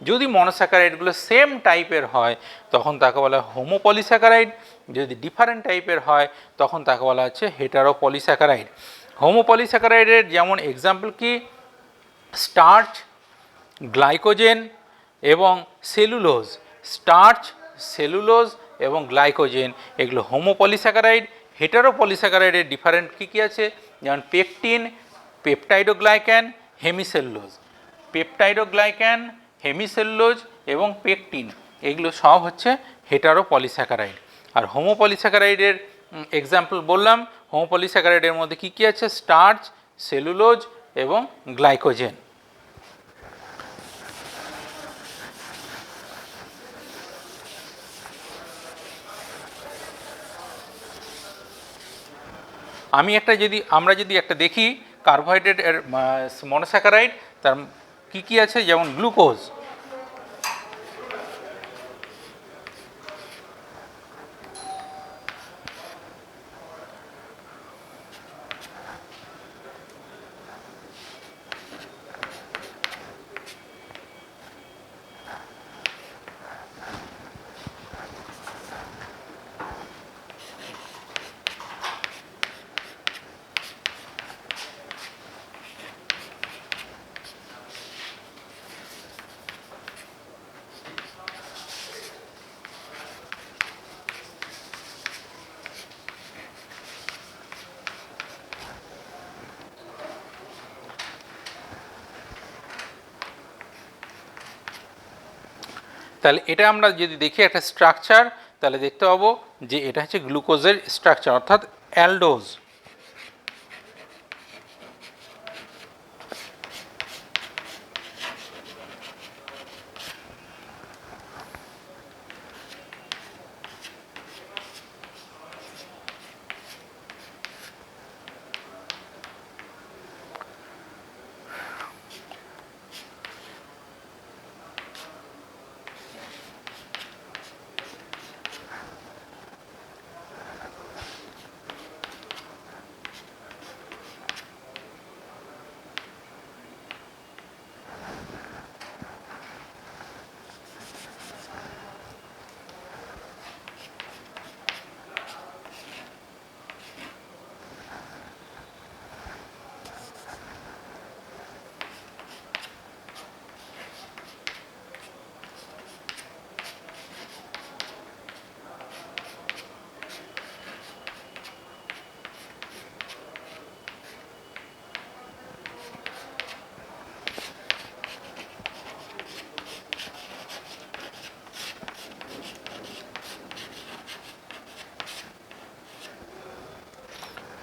যদি মনোস্যাকারাইডগুলো সেম টাইপের হয় তখন তাকে বলা হয় হোমোপলিস্যাকারাইড। যদি ডিফারেন্ট টাইপের হয় তখন তাকে বলা হচ্ছে হেটারোপলিস্যাকারাইড। হোমোপলিস্যাকারাইডের যেমন এক্সাম্পল কি স্টার্চ, গ্লাইকোজেন এবং সেলুলোজ। স্টার্চ, সেলুলোজ এবং গ্লাইকোজেন এগুলো হোমোপলিস্যাকারাইড। হেটারোপলিস্যাকারাইডের ডিফারেন্ট কী আছে, যেমন পেকটিন, পেপটাইডোগ্লাইক্যান, হেমিসেলুলোজ। পেপটাইডোগ্লাইক্যান, হেমিসেলুলোজ এবং পেকটিন এগুলো সব হচ্ছে হেটারোপলিস্যাকারাইড। আর হোমোপলিস্যাকারাইডের এক্সাম্পল বললাম, হোমোপলিস্যাকারাইডের মধ্যে কী আছে, স্টার্চ, সেলুলোজ এবং গ্লাইকোজেন। আমরা যদি একটা দেখি কার্বোহাইড্রেট এর মনোস্যাকারাইড তার কী আছে, যেমন গ্লুকোজ। তাহলে এটা আমরা যদি দেখি একটা স্ট্রাকচার, তাহলে দেখতে পাবো যে এটা হচ্ছে গ্লুকোজের স্ট্রাকচার, অর্থাৎ অ্যালডোজ।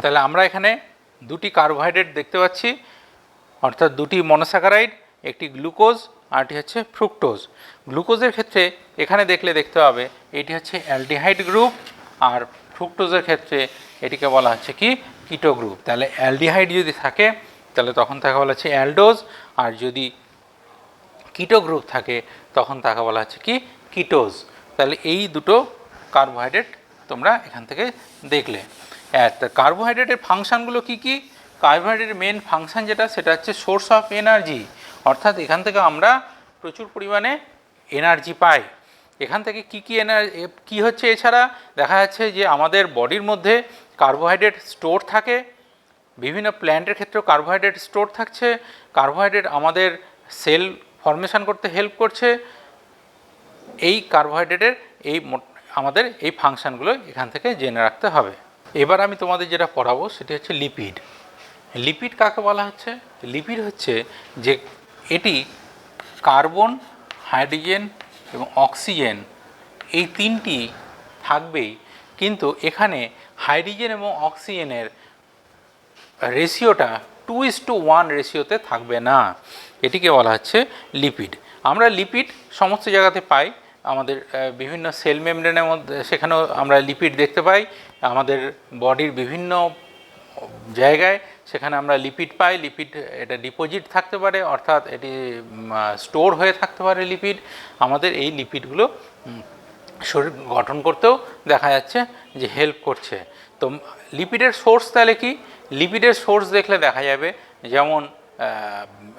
তাহলে আমরা এখানে দুটি কার্বোহাইড্রেট দেখতে পাচ্ছি, অর্থাৎ দুটি মনোস্যাকারাইড, একটি গ্লুকোজ আর এটি হচ্ছে ফ্রুক্টোজ। গ্লুকোজের ক্ষেত্রে এখানে দেখতে হবে এটি হচ্ছে অ্যালডিহাইড গ্রুপ, আর ফ্রুক্টোজের ক্ষেত্রে এটিকে বলা হচ্ছে কি কিটো গ্রুপ। তাহলে অ্যালডিহাইড যদি থাকে তাহলে তখন তাকে বলা হচ্ছে অ্যালডোজ, আর যদি কিটো গ্রুপ থাকে তখন তাকে বলা হচ্ছে কি কিটোজ। তাহলে এই দুটো কার্বোহাইড্রেট তোমরা এখান থেকে দেখলে। কার্বোহাইড্রেটের ফাংশানগুলো কি কি? কার্বোহাইড্রেটের মেন ফাংশান যেটা, সেটা হচ্ছে সোর্স অফ এনার্জি, অর্থাৎ এখান থেকে আমরা প্রচুর পরিমাণে এনার্জি পাই। এখান থেকে কি হচ্ছে, এছাড়া দেখা যাচ্ছে যে আমাদের বডির মধ্যে কার্বোহাইড্রেট স্টোর থাকে, বিভিন্ন প্ল্যান্টের ক্ষেত্রেও কার্বোহাইড্রেট স্টোর থাকছে। কার্বোহাইড্রেট আমাদের সেল ফরমেশন করতে হেল্প করছে। এই কার্বোহাইড্রেটের আমাদের এই ফাংশানগুলো এখান থেকে জেনে রাখতে হবে। এবার আমি তোমাদের যেটা পড়াবো সেটি হচ্ছে লিপিড। লিপিড কাকে বলা হচ্ছে? লিপিড হচ্ছে যে এটি কার্বন, হাইড্রোজেন এবং অক্সিজেন এই তিনটি থাকবেই, কিন্তু এখানে হাইড্রোজেন এবং অক্সিজেনের রেশিওটা 2:1 রেশিওতে থাকবে না। এটিকে বলা হচ্ছে লিপিড। আমরা লিপিড সমস্ত জায়গাতে পাই, আমাদের বিভিন্ন সেল মেমব্রেনের মধ্যে, সেখানেও আমরা লিপিড দেখতে পাই। আমাদের বডির বিভিন্ন জায়গায় সেখানে আমরা লিপিড পাই। লিপিড এটা ডিপোজিট থাকতে পারে, অর্থাৎ এটি স্টোর হয়ে থাকতে পারে লিপিড। আমাদের এই লিপিডগুলো শরীর গঠন করতেও দেখা যাচ্ছে যে হেল্প করছে। তো লিপিডের সোর্স তাহলে কি? লিপিডের সোর্স দেখলে দেখা যাবে যেমন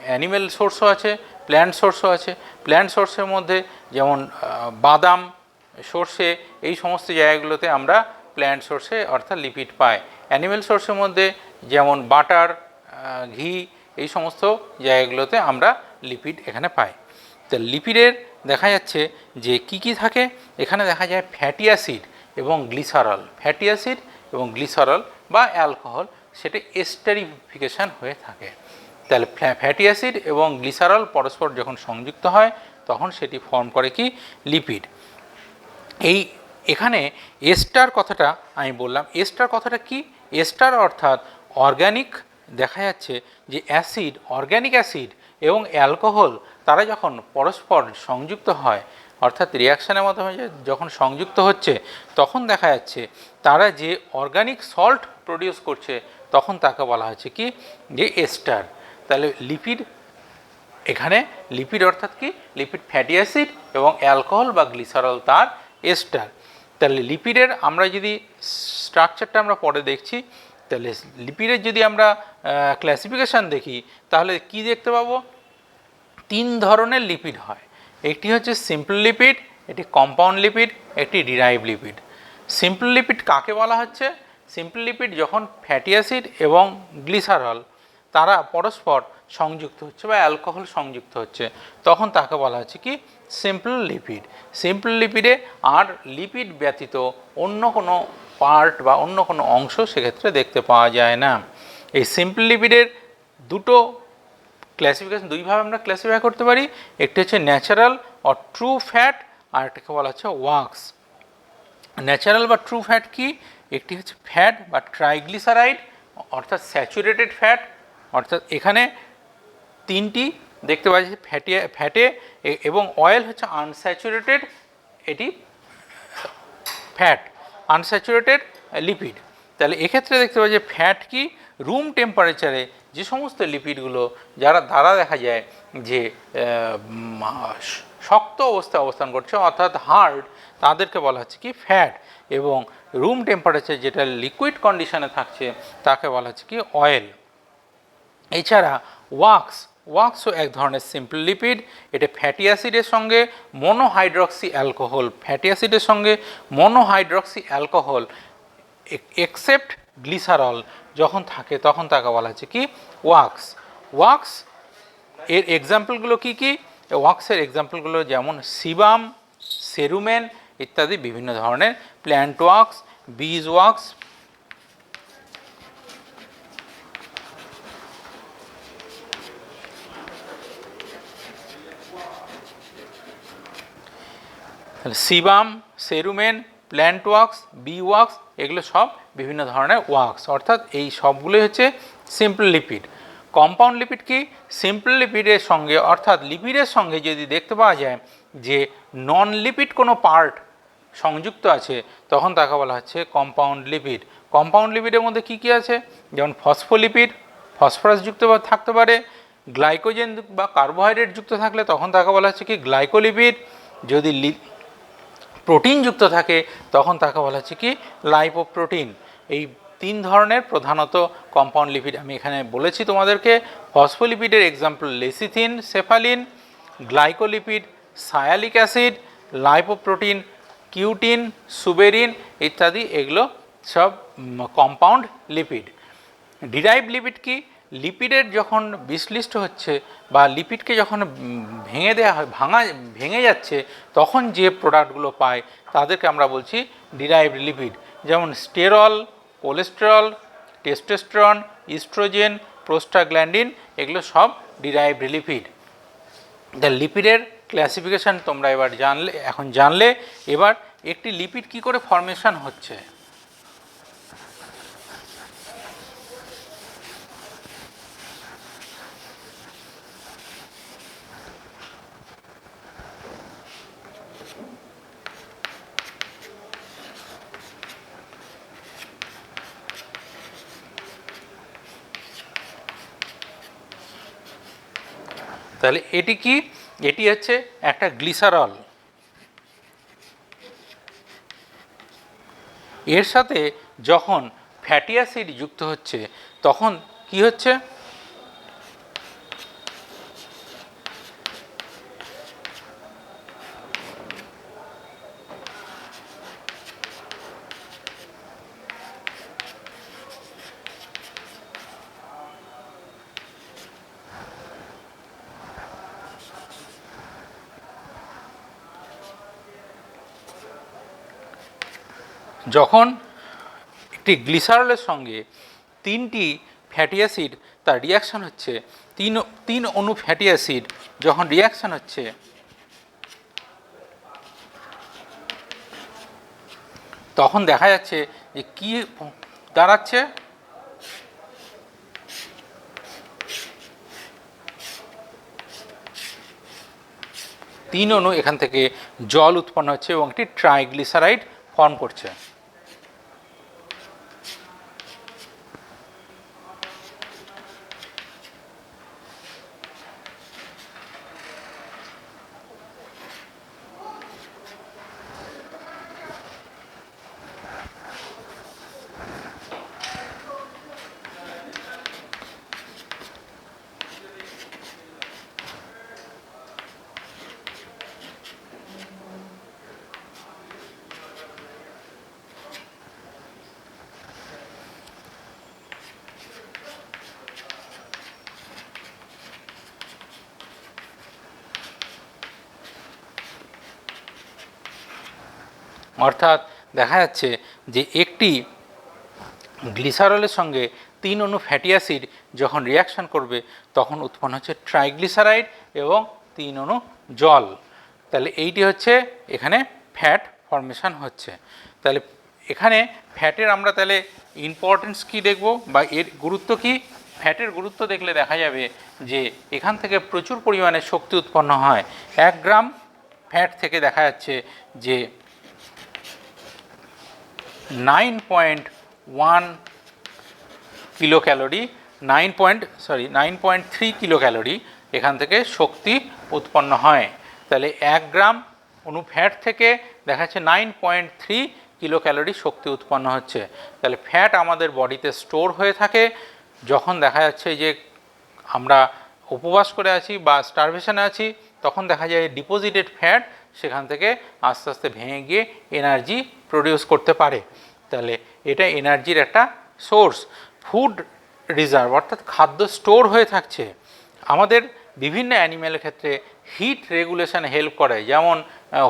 অ্যানিমেল সোর্সও আছে, প্ল্যান্ট সোর্সও আছে। প্ল্যান্ট সোর্সের মধ্যে যেমন বাদাম, সর্ষে, এই সমস্ত জায়গাগুলোতে আমরা প্ল্যান্ট সোর্সে অর্থাৎ লিপিড পাই। অ্যানিমেল সোর্সের মধ্যে যেমন বাটার, ঘি, এই সমস্ত জায়গাগুলোতে আমরা লিপিড এখানে পাই। তো লিপিডের দেখা যাচ্ছে যে কি কি থাকে, এখানে দেখা যায় ফ্যাটি অ্যাসিড এবং গ্লিসারল। ফ্যাটি অ্যাসিড এবং গ্লিসারল বা অ্যালকোহল সেটা এস্টারিফিকেশন হয়ে থাকে। তাহলে ফ্যাটি অ্যাসিড এবং গ্লিসারল পরস্পর যখন সংযুক্ত হয় তখন সেটি ফর্ম করে কি লিপিড। এখানে এস্টার কথাটা আমি বললাম। এস্টার কথাটা কি? এস্টার অর্থাৎ অর্গ্যানিক। দেখা যাচ্ছে যে অ্যাসিড, অর্গ্যানিক অ্যাসিড এবং অ্যালকোহল তারা যখন পরস্পর সংযুক্ত হয়, অর্থাৎ রিয়াকশানের মাধ্যমে যখন সংযুক্ত হচ্ছে, তখন দেখা যাচ্ছে তারা যে অর্গ্যানিক সল্ট প্রডিউস করছে, তখন তাকে বলা হচ্ছে কি যে এস্টার। তাহলে লিপিড, এখানে লিপিড অর্থাৎ কি? লিপিড ফ্যাটি অ্যাসিড এবং অ্যালকোহল বা গ্লিসারল তার এস্টার। তাহলে লিপিডের আমরা যদি স্ট্রাকচারটা আমরা পরে দেখছি, তাহলে লিপিডের যদি আমরা ক্লাসিফিকেশান দেখি তাহলে কি দেখতে পাবো? 3 ধরনের লিপিড হয়। একটি হচ্ছে সিম্পল লিপিড, এটি কম্পাউন্ড লিপিড, একটি ডিরাইভ লিপিড। সিম্পল লিপিড কাকে বলা হচ্ছে? সিম্পল লিপিড যখন ফ্যাটি অ্যাসিড এবং গ্লিসারল তারা পরস্পর সংযুক্ত হচ্ছে বা অ্যালকোহল সংযুক্ত হচ্ছে, তখন তাকে বলা হচ্ছে কি সিম্পল লিপিড। সিম্পল লিপিডে আর লিপিড ব্যতীত অন্য কোনো পার্ট বা অন্য কোনো অংশ সেক্ষেত্রে দেখতে পাওয়া যায় না। এই সিম্পল লিপিডের দুটো ক্লাসিফিকেশন, দুইভাবে আমরা ক্লাসিফাই করতে পারি। একটি হচ্ছে ন্যাচারাল অর ট্রু ফ্যাট, আর একটাকে বলা হচ্ছে ওয়াক্স। ন্যাচারাল বা ট্রু ফ্যাট কি? একটি হচ্ছে ফ্যাট বা ট্রাইগ্লিসারাইড অর্থাৎ স্যাচুরেটেড ফ্যাট, অর্থাৎ এখানে তিনটি দেখতে পাচ্ছি ফ্যাটে এবং অয়েল হচ্ছে আনস্যাচুরেটেড, এটি ফ্যাট, আনস্যাচুরেটেড লিপিড। তাহলে এক্ষেত্রে দেখতে পাচ্ছি ফ্যাট কি? রুম টেম্পারেচারে যে সমস্ত লিপিডগুলো যারা দ্বারা দেখা যায় যে শক্ত অবস্থায় অবস্থান করছে অর্থাৎ হার্ড, তাদেরকে বলা হচ্ছে কি ফ্যাট। এবং রুম টেম্পারেচার যেটা লিকুইড কন্ডিশনে থাকছে তাকে বলা হচ্ছে কি অয়েল। এছাড়া ওয়াক্সও এক ধরনের সিম্পল লিপিড, এটা ফ্যাটি অ্যাসিডের সঙ্গে মনোহাইড্রক্সি অ্যালকোহল, ফ্যাটি অ্যাসিডের সঙ্গে মনোহাইড্রক্সি অ্যালকোহল এক্সেপ্ট গ্লিসারল যখন থাকে তখন তাকে বলা হচ্ছে কি ওয়াক্স। এর এক্সাম্পলগুলো কি কি? ওয়াক্সের এক্সাম্পলগুলো যেমন সিবাম, সেরুমেন ইত্যাদি বিভিন্ন ধরনের, plant wax, beeswax. Sebum, cerumen, plant wax, bee wax এগুলো সব বিভিন্ন ধরনের ওয়াক্স, অর্থাৎ এই সবগুলোই হচ্ছে সিম্পল লিপিড। কম্পাউন্ড লিপিড কি? সিম্পল লিপিডের সঙ্গে অর্থাৎ লিপিডের সঙ্গে যদি দেখতে পাওয়া যায় যে নন লিপিড কোনো পার্ট সংযুক্ত আছে তখন তাকে বলা হচ্ছে কম্পাউন্ড লিপিড। কম্পাউন্ড লিপিডের মধ্যে কি কি আছে? যেমন ফসফোলিপিড, ফসফরাসযুক্ত থাকতে পারে, গ্লাইকোজেন বা কার্বোহাইড্রেট যুক্ত থাকলে তখন তাকে বলা হচ্ছে কি গ্লাইকোলিপিড। যদি প্রোটিন যুক্ত থাকে তখন তাকে বলা হচ্ছে কি লাইপোপ্রোটিন। এই তিন ধরনের প্রধানত কম্পাউন্ড লিপিড আমি এখানে বলেছি তোমাদেরকে। ফসফোলিপিডের example lecithin, cephalin, glycolipid sialic acid, lipoprotein cutin, suberin ইত্যাদি, এগুলো সব কম্পাউন্ড লিপিড। ডিরাইভ লিপিড কি? লিপিডের যখন বিশ্লিষ্ট হচ্ছে বা লিপিডকে যখন ভেঙে দেওয়া হয়, ভেঙে যাচ্ছে তখন যে প্রোডাক্টগুলো পায় তাদেরকে আমরা বলছি ডিরাইভড লিপিড। যেমন sterol, cholesterol, testosterone, oestrogen, prostaglandin এগুলো সব ডিরাইভড লিপিড। দ্য লিপিডের ক্লাসিফিকেশান তোমরা এখন জানলে। এবার একটি লিপিড কি করে ফর্মেশন হচ্ছে। তাহলে এটি কি? এটি হচ্ছে একটা গ্লিসারল। এর সাথে যখন ফ্যাটি অ্যাসিড যুক্ত হচ্ছে তখন কি হচ্ছে? যখন একটি গ্লিসারলের সঙ্গে তিনটি ফ্যাটি অ্যাসিড তার রিয়াকশান হচ্ছে, তিন অণু ফ্যাটি অ্যাসিড যখন রিয়াকশান হচ্ছে তখন দেখা যাচ্ছে যে কি দাঁড়াচ্ছে? তিন অণু এখান থেকে জল উৎপন্ন হচ্ছে এবং একটি ট্রাইগ্লিসারাইড ফর্ম করছে। অর্থাৎ দেখা যাচ্ছে যে একটি গ্লিসারলের সঙ্গে তিন অণু ফ্যাটি অ্যাসিড যখন রিয়াকশান করবে তখন উৎপন্ন হচ্ছে ট্রাইগ্লিসারাইড এবং তিন অণু জল। তাহলে এইটি হচ্ছে এখানে ফ্যাট ফর্মেশন হচ্ছে। তাহলে এখানে ফ্যাটের আমরা তাহলে ইম্পর্টেন্স কি দেখব বা এর গুরুত্ব কি? ফ্যাটের গুরুত্ব দেখলে দেখা যাবে যে এখান থেকে প্রচুর পরিমাণে শক্তি উৎপন্ন হয়। 1 গ্রাম ফ্যাট থেকে দেখা যাচ্ছে যে 9.1 কিলো ক্যালোরি 9.3 কিলো ক্যালোরি এখান থেকে শক্তি উৎপন্ন হয়। তাহলে 1 গ্রাম ফ্যাট থেকে দেখা যাচ্ছে 9.3 কিলো ক্যালোরি শক্তি উৎপন্ন হচ্ছে। তাহলে ফ্যাট আমাদের বডিতে স্টোর হয়ে থাকে। যখন দেখা যাচ্ছে যে আমরা উপবাস করে আছি বা স্টারভেশনে আছি, তখন দেখা যায় ডিপোজিটেড ফ্যাট সেখান থেকে আস্তে আস্তে ভেঙে গিয়ে এনার্জি প্রডিউস করতে পারে। তাহলে এটা এনার্জির একটা সোর্স। ফুড রিজার্ভ অর্থাৎ খাদ্য স্টোর হয়ে থাকছে। আমাদের বিভিন্ন অ্যানিম্যালের ক্ষেত্রে হিট রেগুলেশন হেল্প করে, যেমন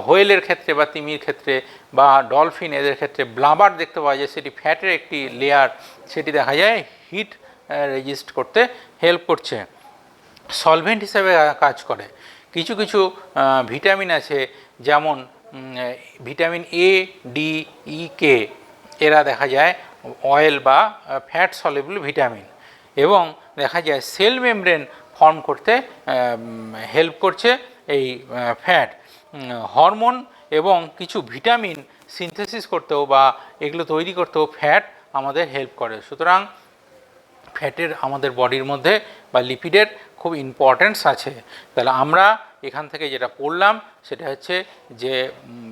হোয়েলের ক্ষেত্রে বা তিমির ক্ষেত্রে বা ডলফিন, এদের ক্ষেত্রে ব্লাবার দেখতে পাওয়া যায়, সেটি ফ্যাটের একটি লেয়ার, সেটি দেখা যায় হিট রেজিস্ট করতে হেল্প করছে, সলভেন্ট হিসেবে কাজ করে। কিছু কিছু ভিটামিন আছে, যেমন ভিটামিন এ, ডি, ই, কে, এরা দেখা যায় অয়েল বা ফ্যাট সলিউবল ভিটামিন, এবং দেখা যায় সেল মেমব্রেন ফর্ম করতে হেল্প করছে এই ফ্যাট। হরমোন এবং কিছু ভিটামিন সিনথেসিস করতেও বা এগুলো তৈরি করতেও ফ্যাট আমাদের হেল্প করে। সুতরাং ফ্যাটের আমাদের বডির মধ্যে বা লিপিডের খুব ইম্পর্টেন্স আছে। তাহলে আমরা এখান থেকে যেটা পড়লাম সেটা হচ্ছে যে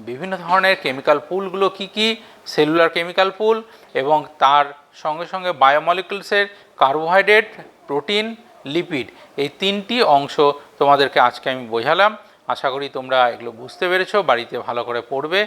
বিভিন্ন ধরনের কেমিক্যাল পুলগুলো কি কি, সেলুলার কেমিক্যাল পুল, এবং তার সঙ্গে সঙ্গে বায়োমলিকুলসের কার্বোহাইড্রেট, প্রোটিন, লিপিড, এই 3টি অংশ তোমাদেরকে আজকে আমি বোঝালাম। আশা করি তোমরা এগুলো বুঝতে পেরেছো, বাড়িতে ভালো করে পড়বে।